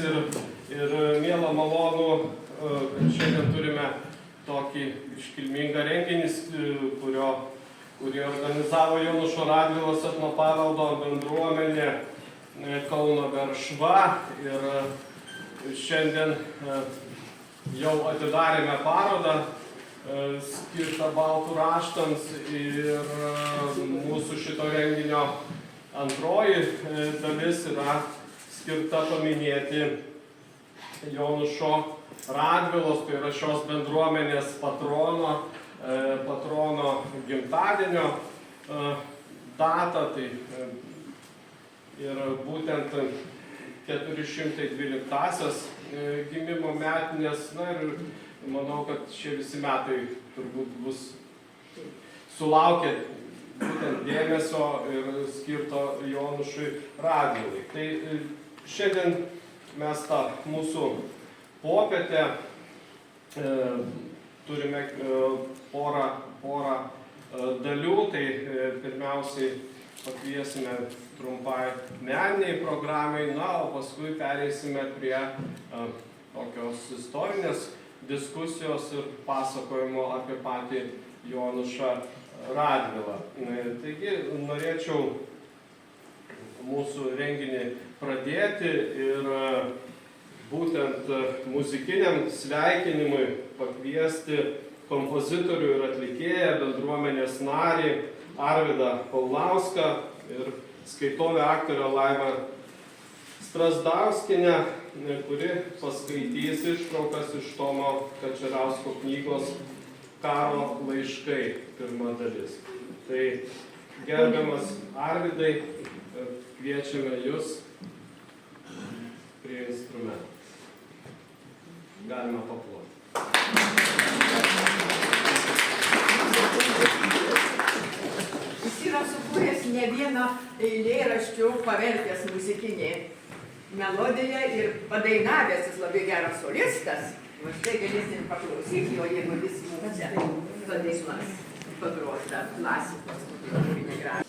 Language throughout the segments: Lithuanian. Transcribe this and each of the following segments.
ir mielą malonų, kad šiandien turime tokį iškilmingą renginį, kurį organizavo Jonušo Radvilos etnopaveldo bendruomenė Kauno Veršva. Ir šiandien jau atidarėme parodą skirtą baltų raštams ir mūsų šito renginio antroji dalis yra skirta paminėti Jonušo Radvilos, tai yra šios bendruomenės patrono gimtadienio datą. Tai ir būtent 412-asias gimimo metinės. Na ir manau, kad šie visi metai turbūt bus sulaukę būtent dėmesio ir skirto Jonušui Radvilai. Tai šiandien mes tą mūsų popietę turime porą dalių. Tai pirmiausiai pakviesime trumpai meniniai programai, na, o paskui pereisime prie tokios istorinės diskusijos ir pasakojimo apie patį Jonušą Radvilą. Taigi norėčiau mūsų renginį pradėti ir būtent muzikiniam sveikinimui pakviesti kompozitorių ir atlikėją, bendruomenės narį Arvydą Paulauską ir skaitovę aktorę Laimą Strazdauskienę, kuri paskaitys ištraukas iš Tomo Kačerausko knygos Karo laiškai, pirma dalis. Tai gerbiamas Arvydai, kviečiame jus prie instrumentų. Galima paploti. Jis yra sukūręs ne vieną eilėraščių pavertęs muzikinį melodiją ir padainavęs, jis labai geras solistas. O štai galėsim paklausyti, o jeigu jis mums padainuos pagros dar klasikos, kūrinį gražų.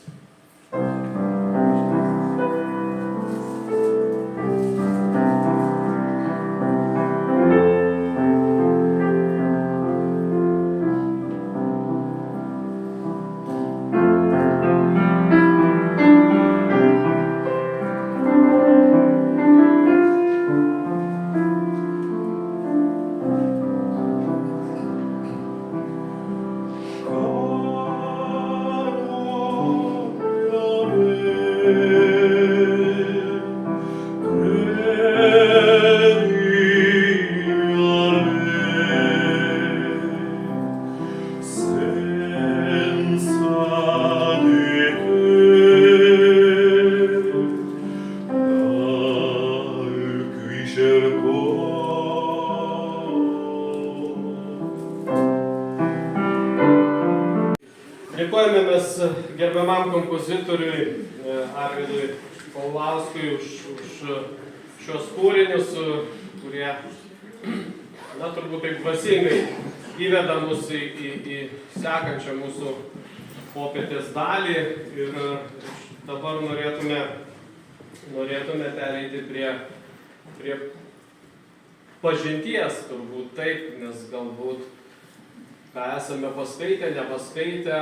Dėkojame mes gerbiamam kompozitoriui Arvydui Paulauskui už šios kūrinius, kurie, na, turbūt taip dvasingai įveda mus į sekančią mūsų popietės dalį. Ir dabar norėtume pereiti prie pažinties, turbūt taip, nes galbūt ką esame paskaitę, nepaskaitę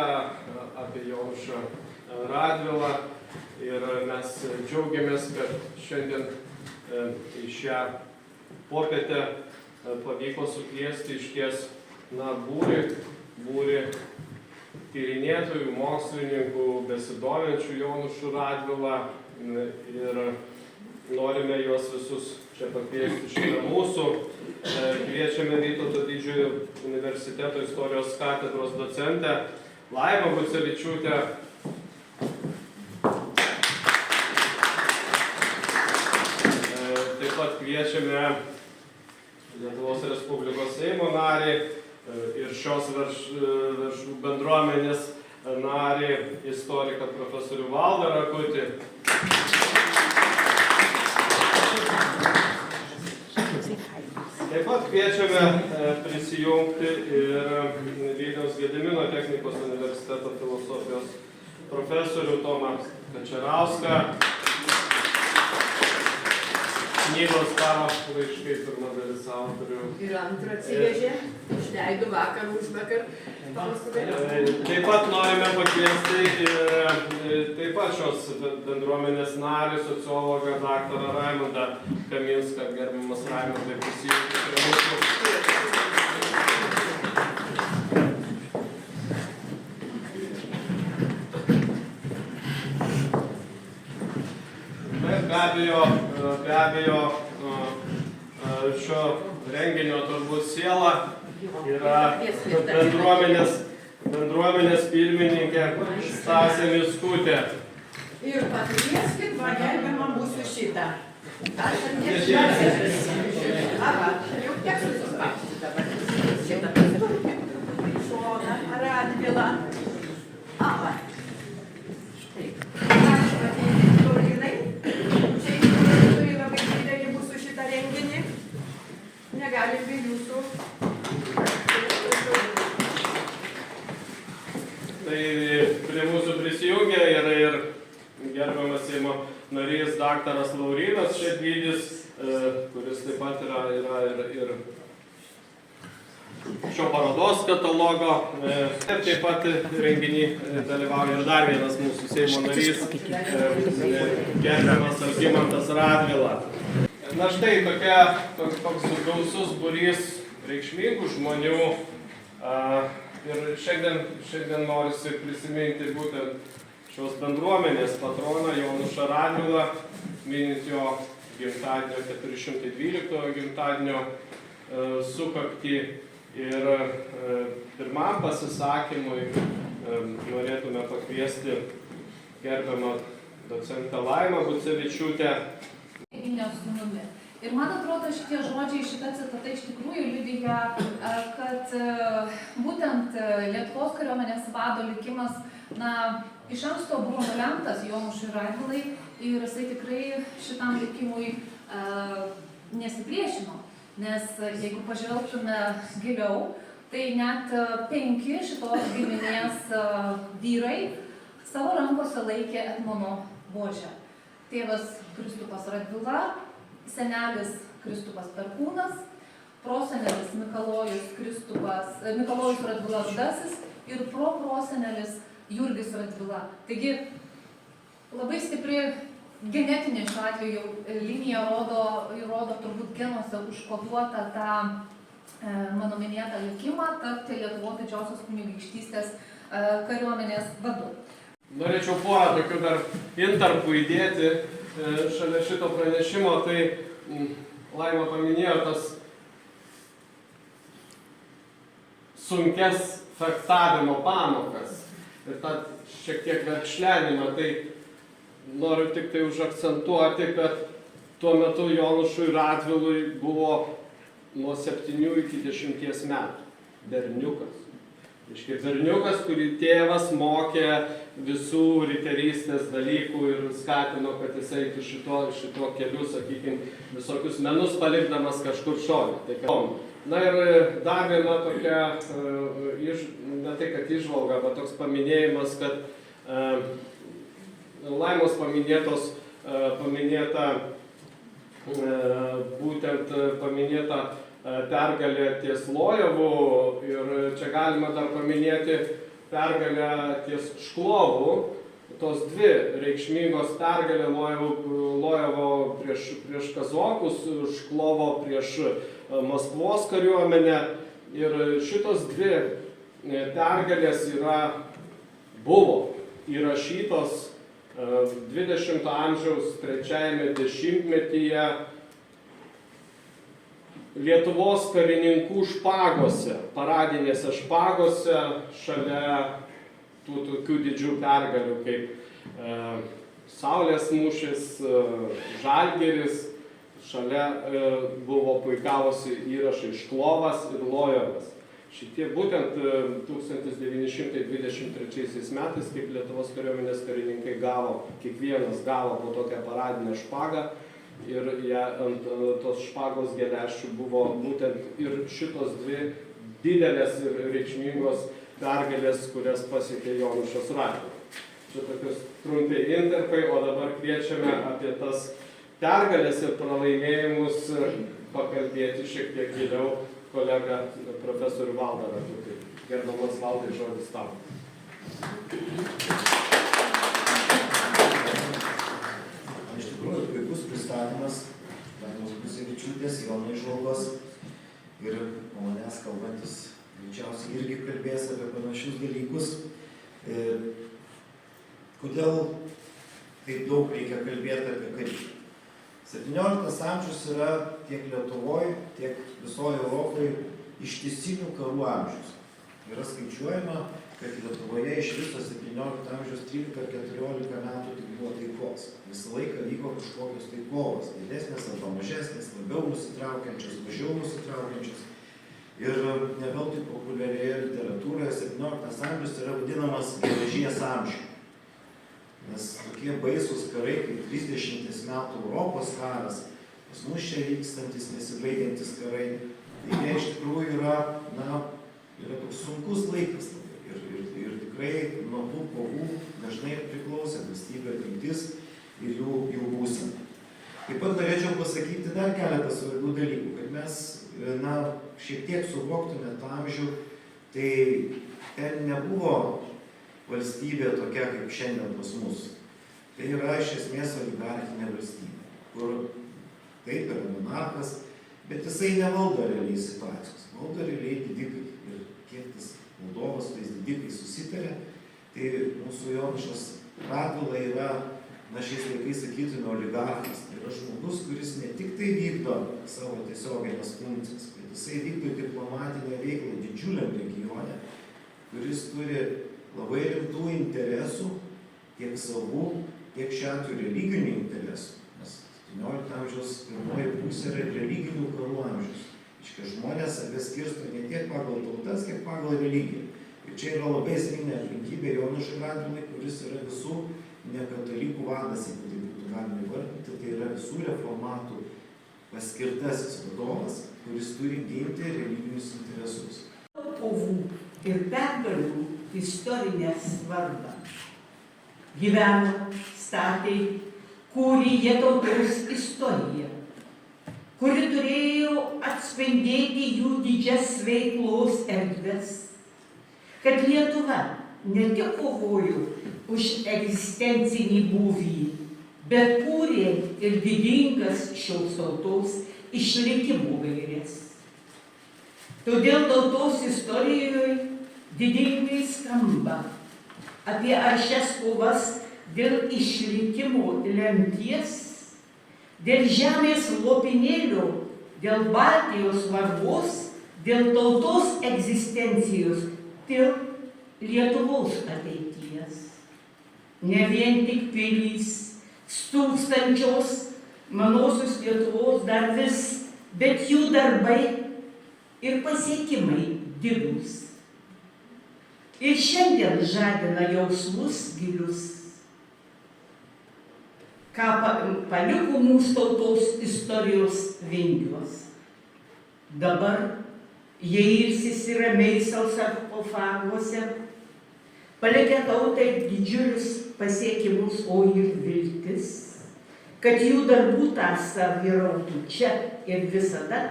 apie Jonušą Radvilą. Ir mes džiaugiamės, kad šiandien į šią popietę pavyko sukviesti išties būrį tyrinėtojų, mokslininkų, besidominčių Jonušu Radvilą. Ir norime juos visus čia pakviesti šalia mūsų. Kviečiame Vytauto Didžiojo universiteto istorijos katedros docentę Laimą Gucevičiūtę. Taip pat kviečiame Lietuvos Respublikos Seimo narį ir šios Veršvų bendruomenės narį, istoriką profesorių Valdą Rakutį. Taip pat kviečiame prisijungti ir Vilniaus Gedimino technikos universiteto filosofijos profesorių Tomą Kačerauską. knygos karo laiškai, pirma dalis autorių. Ir antrą atsivežė, išleido vakar, užvakar. Taip pat norime pakviesti taip pat šios bendruomenės narį, sociologą, daktarą Raimundą Kaminską, gerbiamas Raimundai, prisijungti prie mūsų. Be abejo, šio renginio turbūt siela yra bendruomenės pirmininkė Stasė Mickutė. Ir pakvieskit, va, gerbiamą mūsų šitą. Aha, jau tiek susispausti dabar. Šitą pasturkė. Šoną, Radvilą. Aha. Taip. Ačiū, ateiti Laurinai. Čia turi labai didelį mūsų šitą renginį. Negalim be jūsų. Tai prie mūsų prisijungė ir gerbiamas Seimo narys daktaras Laurynas Šedvydis, kuris taip pat yra ir šio parodos katalogo. Taip pat renginį dalyvauja ir dar vienas mūsų Seimo narys, gerbiamas Algimantas Radvila. Na štai toks gausus būrys reikšmingų žmonių. Ir šiandien norisi prisiminti būtent šios bendruomenės patroną Jonušą Radvilą, minint jo gimtadienio 412 gimtadienio sukaktį. Ir pirmam pasisakymui norėtume pakviesti gerbiamą docentą Laimą Bucevičiūtę. Ir man atrodo, šitie žodžiai, šita citata iš tikrųjų liudija, kad būtent Lietuvos kariuomenės vado likimas, iš anksto buvo nulemtas Jonušui Radvilai ir jisai tikrai šitam likimui nesipriešino. Nes jeigu pažvelgtume giliau, tai net 5 šitos giminės vyrai savo rankose laikė etmono buožę. Tėvas Kristupas Radvila, senelis Kristupas Perkūnas, prosenelis Mikalojus Radvila Žudasis ir proprosenelis Jurgis Radvila. Taigi labai stipri genetinė šiuo atveju linija rodo turbūt genuose užkoduotą tą mano minėtą likimą tapti Lietuvos didžiosios kunigaikštystės kariuomenės vadu. Norėčiau porą tokių dar intarpų įdėti šalia šito pranešimo, tai Laima paminėjo tas sunkes fechtavimo pamokas ir tą šiek tiek verkšlenimą. Tai noriu tik tai užakcentuoti, kad tuo metu Jonušui Radvilui buvo nuo 7 iki 10 metų. Berniukas. Berniukas, kurį tėvas mokė visų riterystės dalykų ir skatino, kad jis eitų šituo keliu, sakykime, visokius menus palikdamas kažkur šone. Na ir dar viena tokia, ne tai kad įžvalga, bet toks paminėjimas, kad Laimos paminėta pergalė ties Lojevu ir čia galima dar paminėti pergalę ties Šklovu. Tos dvi reikšmingos pergalė Lojevo prieš kazokus, Šklovo prieš Maskvos kariuomenę. Ir šitos dvi pergalės buvo įrašytos 20 amžiaus 3 dešimtmetyje Lietuvos karininkų špagose, paradinėse špagose, šalia tų tokių didžių pergalių kaip Saulės mūšis, Žalgiris, šalia buvo puikavosi įrašai Šklovas ir Lojevas. Šitie būtent 1923 metais, kaip Lietuvos kariuomenės karininkai kiekvienas gavo po tokią paradinę špagą ir ant tos špagos geleščių buvo būtent ir šitos dvi didelės ir reikšmingos pergalės, kurias pasiekė Jonušas Radvilas. Čia tokius trumpi intarpai, o dabar kviečiame apie tas pergalės ir pralaimėjimus pakalbėti šiek tiek giliau kolega profesorių Valdą Ratutį. Gerbiamas Valdai, žodis tau. Iš tikrųjų, puikus pristatymas Danos Guzevičiūtės, Jono įžvalgos ir manęs kalbantis greičiausiai irgi kalbės apie panašius dalykus. Kodėl taip daug reikia kalbėti apie karį? 17 amžius yra tiek Lietuvoje, tiek visoje Europoje ištisinių karų amžius. Yra skaičiuojama, kad Lietuvoje iš viso 17 amžiaus 13-14 metų tik buvo taikos. Visą laiką vyko kažkokios taikos, didesnės arba mažesnės, labiau nusitraukiančios, mažiau nusitraukiančios. Ir ne veltui populiarioje literatūroje 17 amžius yra vadinamas geležies amžiumi. Nes tokie baisūs karai kaip 30 metų Europos karas, pas mus čia vykstantis, nesibaigiantis karai, tai jie iš tikrųjų yra toks sunkus laikas. Ir tikrai nuo tų kovų dažnai priklauso valstybė ateitis ir jų būsena. Taip pat norėčiau pasakyti dar keletą svarbių dalykų, kad mes šiek tiek suvoktume tą amžių, tai ten nebuvo valstybė tokia kaip šiandien pas mus. Tai yra iš esmės oligarchinė valstybė, kur taip yra monarchas, bet jisai nevaldo realiai situacijos, valdo realiai didikai. Ir kiek tas Moldovas tais didikais susitarė, tai mūsų Jonušas Radvila yra, šiais laikais sakytume, oligarchas. Tai yra žmogus, kuris ne tik tai vykdo savo tiesioginės funkcijas, bet jisai vykdo diplomatinę veiklą didžiuliam regione, kuris turi labai rimtų interesų, tiek savų, tiek šiuo atveju religinių interesų. Nes 17 amžiaus pirmoji pusė yra religinių karų amžius. Iškia žmonės save skirsto ne tiek pagal tautas, kiek pagal religiją. Ir čia yra labai esminė aplinkybė Jonušui Radvilai, kuris yra visų nekatalikų vadas, jeigu tai būtų galima įvardinti, tai yra visų reformatų paskirtasis vadovas, kuris turi ginti religinius interesus. Kovų ir pergalių istorinę svarbą gyveno, statė, kūrė jie tautos istoriją, kuri turėjo atspindėti jų didžias veiklos erdves, kad Lietuva ne tik kovojo už egzistencinį būvį, bet kūrė ir didingas šios tautos išlikimo gaires. Todėl tautos istorijoje didingai skamba apie aršias kovas dėl išlikimo lemties, dėl žemės lopinėlio, dėl Baltijos svarbos, dėl tautos egzistencijos, dėl Lietuvos ateities. Ne vien tik pilys, stūkstančios manosios Lietuvos dar vis, bet jų darbai ir pasiekimai didūs. Ir šiandien žadina jausmus gilius, ką paliko mūsų tautos istorijos vingiuos. Dabar jie ilsisi ramiai savo sarkofaguose, palikę tautai didžiulius pasiekimus, o ir viltis, kad jų darbų tąsa vyrautų čia ir visada,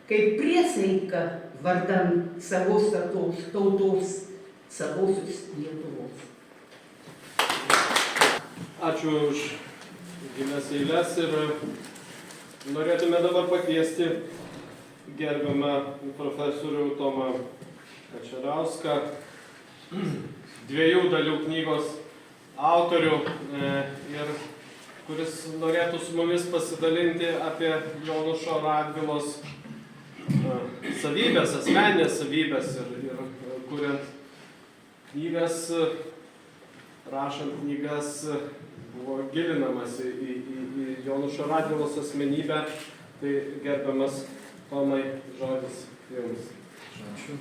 kaip priesaika vardan savos tautos, savosios Lietuvos. Ačiū už gilias eiles ir norėtume dabar pakviesti gerbiamą profesorių Tomą Kačerauską, 2 dalių knygos autorių, ir kuris norėtų su mumis pasidalinti apie Jonušo Radvilos savybės, asmeninės savybės ir kuriant knygas, rašant knygas, buvo gilinamasi į Jonušo Radvilos asmenybę. Tai gerbiamas Tomai, žodis jums. Ačiū.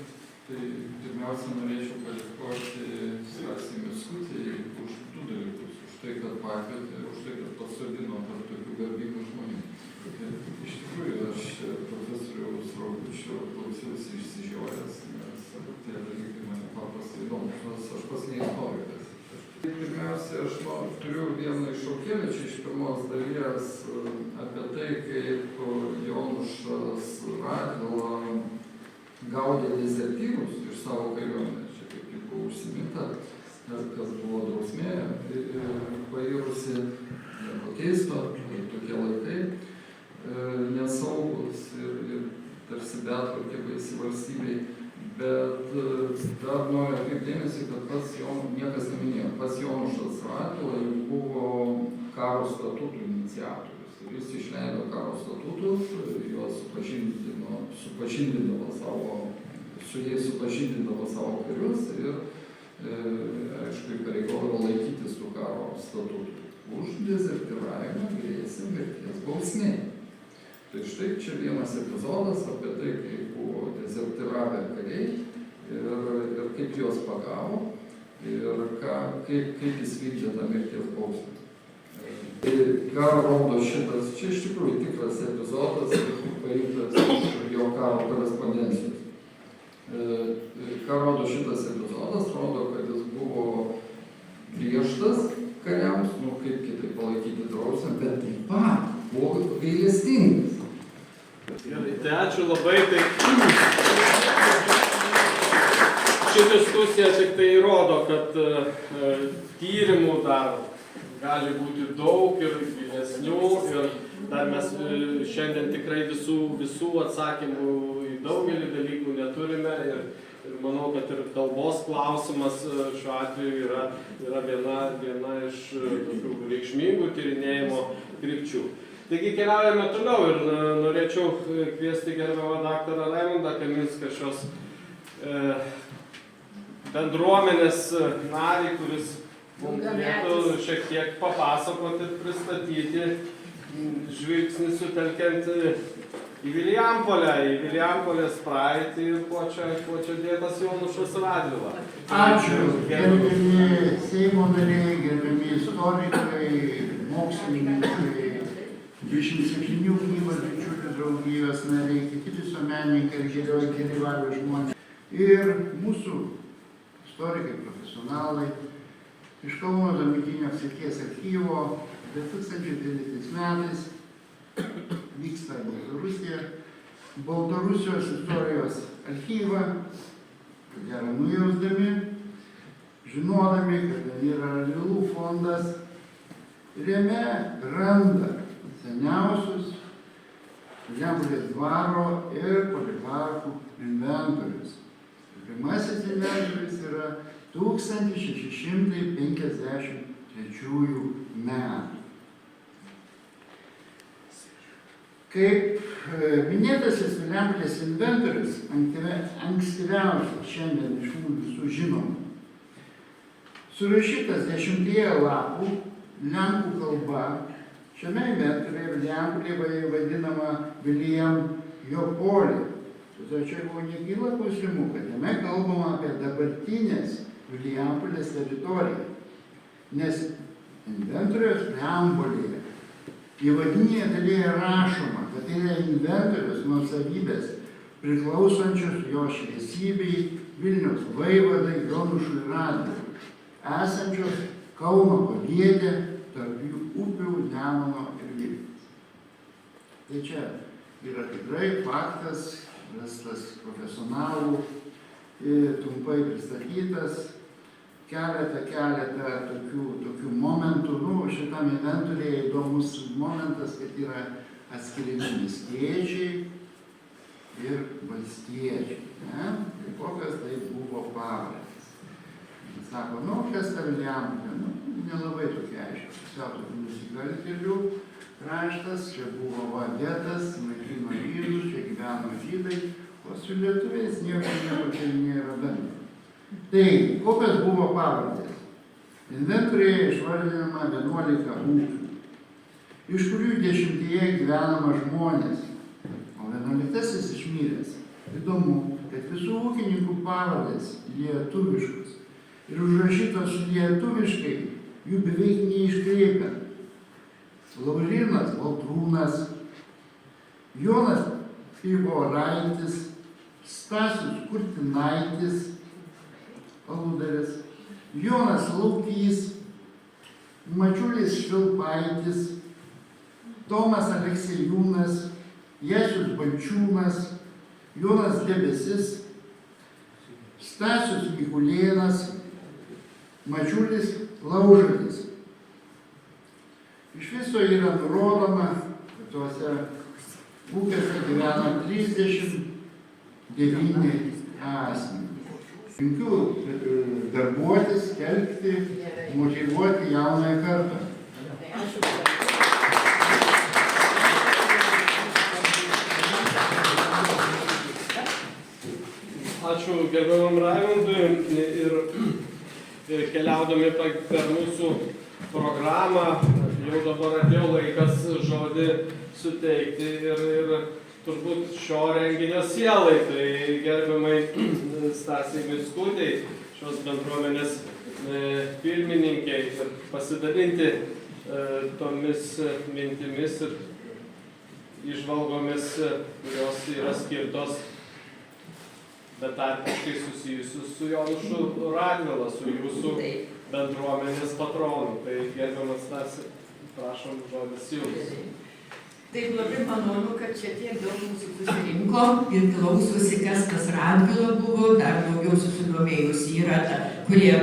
Tai pirmiausia, norėčiau padėkoti Stasei Mickutei už 2 dalykus. Už tai, kad pakvietė, už tai, kad pasodino tarp tokių garbingų žmonių. Iš tikrųjų, aš profesoriaus Raugučio klausiausi išsižiojęs, nes tie dalykai mane paprastai įdomus, nors aš pats ne istorikas. Pirmiausia, informaciją aš turiu vieną iššokėlį čia iš pirmos dalies apie tai, kaip Jonušas Radvila gaudė dezertyrus iš savo kariuomenės. Čia kaip tik buvo užsiminta, kas buvo drausmė pairusi, nieko keisto, tokie laikai nesaugus ir tarsi betvarkė baisi valstybei. Bet dar noriu atkreipti dėmesį, kad pats niekas neminėjo, pats Jonušas Radvila buvo karo statutų iniciatorius. Ir jis išleido karo statutus, juos su jais supažindindavo savo karius ir, aišku, pareikalavo laikytis tų karo statutų. Už dezertyravimą grėsė mirties bausmė. Tai štai čia vienas epizodas apie tai, kaip buvo dezertyravę kariai ir kaip juos pagavo ir kaip jis vykdė tą mirties bausmę. Ką rodo šitas, čia iš tikrųjų tikras epizodas, paimtas iš jo karo korespondencijos. Ką rodo šitas epizodas, rodo, kad jis buvo griežtas kariams, kaip kitaip palaikyti drausmę, bet taip pat buvo gailestingas. Gerai, tai ačiū labai. Ši diskusija tik tai įrodo, kad tyrimų dar gali būti daug ir gilesnių ir dar mes šiandien tikrai visų atsakymų į daugelį dalykų neturime ir manau, kad ir kalbos klausimas šiuo atveju yra viena iš tokių reikšmingų tyrinėjimo krypčių. Taigi keliaujame toliau ir norėčiau kviesti gerbiamą daktarą Raimundą Kaminską, šios bendruomenės narį, kuris mums galėtų šiek tiek papasakoti ir pristatyti žvilgsnį sutelkiant į Vilijampolės praeitį ir kuo čia dėtas Jonušas Radvila. Ačiū, gerbiami Seimo nariai, gerbiami istorikai, mokslininkai, 27 knygos bičiulių draugijos nariai, kiti visuomenininkai ir keli valio žmonės. Ir mūsų istorikai, profesionalai iš Kauno Žemutinio apskrities archyvo 2013 metais vyksta į Baltarusijos istorijos archyvą, kad yra nujausdami, žinodami, kad yra Radvilų fondas ir jame randa seniausius Vilijampolės dvaro ir poligrafų inventorius. Pirmasis inventorius yra 1653 metų. Kaip minėtasis Vilijampolės inventorius, ankstyviausias šiandien iš mūsų visų žinomų, surašytas 10 lapų lenkų kalba. Šiame inventoriuje Vilijampolė vadinama Vilijampolė. Tačiau buvo nekyla klausimų, kad jame kalbama apie dabartinės Vilijampolės teritoriją, nes inventoriaus preambulėje įvadinėje dalyje rašoma, kad tai yra inventoriaus nuosavybės priklausančios jo šviesybei Vilniaus vaivadai Jonušui Radvilai, esančios Kauno palietė tarp jų upių Nemuno ir Vilniaus. Tai čia yra tikrai faktas, rastas profesionalų, trumpai pristatytas, keletą tokių momentų. Šitam inventoriuje įdomus momentas, kad yra atskiriami miestiečiai ir valstiečiai. Tai kokios tai buvo pavardės. Sako, kas ta Vilijampolė? Nelabai tokia aiškiai. Pusiau tokių nusikaltėlių kraštas, čia buvo getas, naikino žydus, čia gyveno žydai, o su lietuviais nieko nėra bendro. Tai, kokios buvo pavardės? Inventoriuje išvardinama 11 ūkių, iš kurių 10 gyvenama žmonės, o 11 išmiręs. Įdomu, kad visų ūkininkų pavardės lietuviškos ir užrašytos lietuviškai, jų beveik neiškreipiant. Laurynas Baltrūnas, Jonas Pivoraitis, Stasius Kurtinaitis, Aludaris, Jonas Laukys, Mačiulis Švilpaitis, Tomas Aleksejūnas, Jėzus Balčiūnas, Jonas Debesis, Stasius Mikulėnas, Mačiulis Laužalis. Iš viso yra nurodoma, kad tuose ūkiuose gyvena 39 asmenys. Linkiu darbuotis, telkti, motyvuoti jaunąją kartą. Ačiū gerbiamam Raimundui ir keliaudami per mūsų programą, jau dabar atėjo laikas žodį suteikti ir turbūt šio renginio sielai, tai gerbiamai Stasei Mickutei, šios bendruomenės pirmininkiai, ir pasidalinti tomis mintimis ir įžvalgomis, kurios yra skirtos betarpiškai susijusius su Jonušu Radvila, su jūsų bendruomenės patronu. Tai gerbiamas Stasi, prašom, žodis jums. Taip labai malonu, kad čia tiek daug mūsų susirinko ir klausosi, kas tas Radvila buvo, dar daugiau susidomėjusi yra, kurie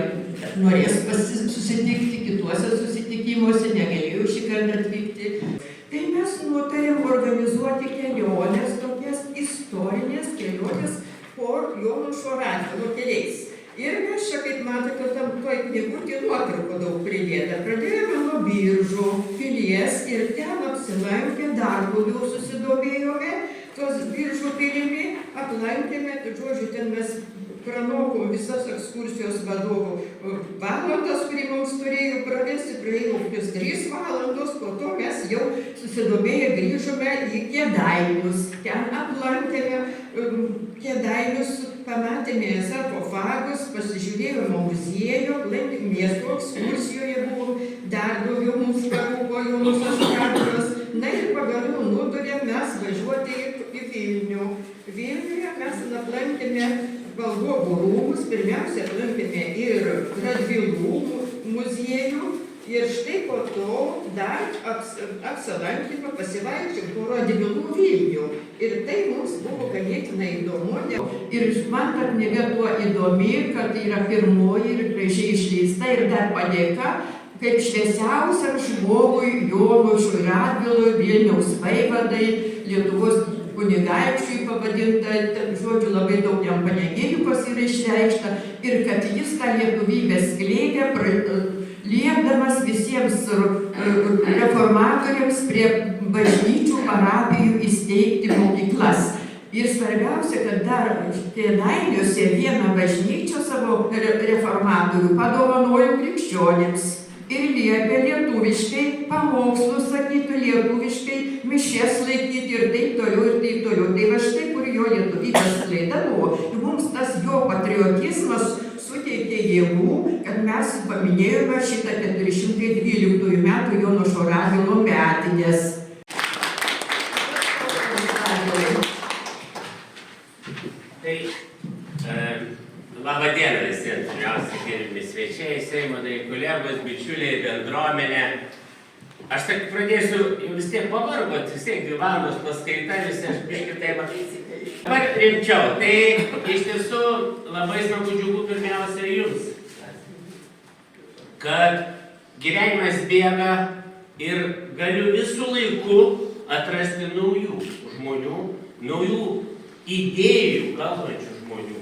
norės susitikti kituose susitikimuose, negalėjau šį kartą atvykti. Tai mes nutarėm organizuoti keliones, tokias istorinės keliones po Jonušo Radvilo keliais. Ir mes čia, kaip matote, tam toj knygutį nuotraukų daug pridėta. Pradėjome nuo Biržų pilies ir ten apsilankę, dar daugiau susidomėjome tos Biržų pilimi, aplankėme, žodžiu, ten mes pranokom visas ekskursijos vadovų valandas, kurį mums turėjo pravesti, praėjo kokios 3 valandos, po to mes jau susidomėję grįžome į Kėdainius. Ten aplankėme Kėdainius, pamatėme sarkofagus, pasižiūrėjome muziejų, miesto ekskursijoje buvo, dar daugiau mums parūpo Jonusas Radvilas. Na ir pagaliau nutarėm mes važiuoti į Vilnių. Vilniuje mes aplankėme Valdovų rūmus, pirmiausia aplankėme ir Radvilų muziejų. Ir štai po to dar apsilankėme, pasivaikščiojom po Radvilų Vilnių. Ir tai mums buvo ganėtinai įdomu. Ir man ta knyga tuo įdomi, kad yra pirmoji ir gražiai išleista ir dar padėka, kaip šviesiausiam žmogui Jonušui Radvilui, Vilniaus vaivadai, Lietuvos kunigaikščiui pavadinta, žodžiu, labai daug jam panegėjimas yra išreikšta, ir kad jis tą lietuvybę skleidė, liepdamas visiems reformatoriams prie bažnyčių parapijų įsteigti mokyklas. Ir svarbiausia, kad dar Kėdainiuose vieną bažnyčią savo reformatorių padovanojo krikščionims. Ir liepė lietuviškai pamokslus sakyti, lietuviškai mišias laikyti ir taip toliau, ir taip toliau. Tai va štai, kur jo lietuvybės sklaida buvo. Ir mums tas jo patriotizmas suteikė jėgų, kad mes paminėjome šitą 412 metų Jonušo Radvilo metinės. Tai labą dieną visiems, pirmiausia, gerbiami svečiai, Seimo nariai, kolegos, bičiuliai, bendruomenė. Aš tik pradėsiu, jau vis tiek pavargot, vis tiek 2 valandos paskaita, visi aš biškai taip matysite. Dabar rimčiau, tai iš tiesų labai smagu, džiugu pirmiausia jums, kad gyvenimas bėga ir galiu visų laikų atrasti naujų žmonių, naujų idėjų kalbančių žmonių,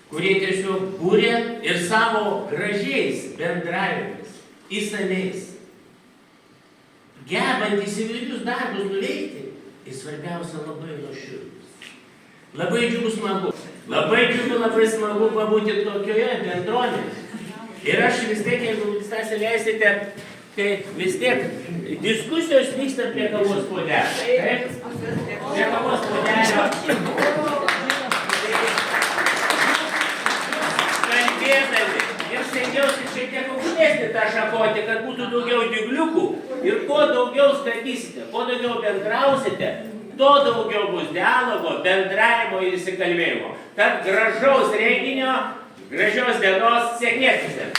kurie tiesiog būrė ir savo gražiais bendravimais, įsamiais, gebantys įvairius darbus nuveikti ir svarbiausia labai nuoširdūs. Labai džiugu smagu. Labai džiugu, labai smagu pabūti tokioje bendruomenėje. Ir aš vis tiek, jeigu Stasė leisite, tai vis tiek diskusijos vyksta prie kavos puodelio. Taip? Prie kavos puodelio. Kalbėdami ir stengiausi šiek tiek aukštesnį tą šakotį, kad būtų daugiau dygliukų ir kuo daugiau statysite, kuo daugiau bendrausite, tuo daugiau bus dialogo, bendravimo ir įsikalbėjimo. Tad gražaus renginio, gražios dienos, sėkmės visiems.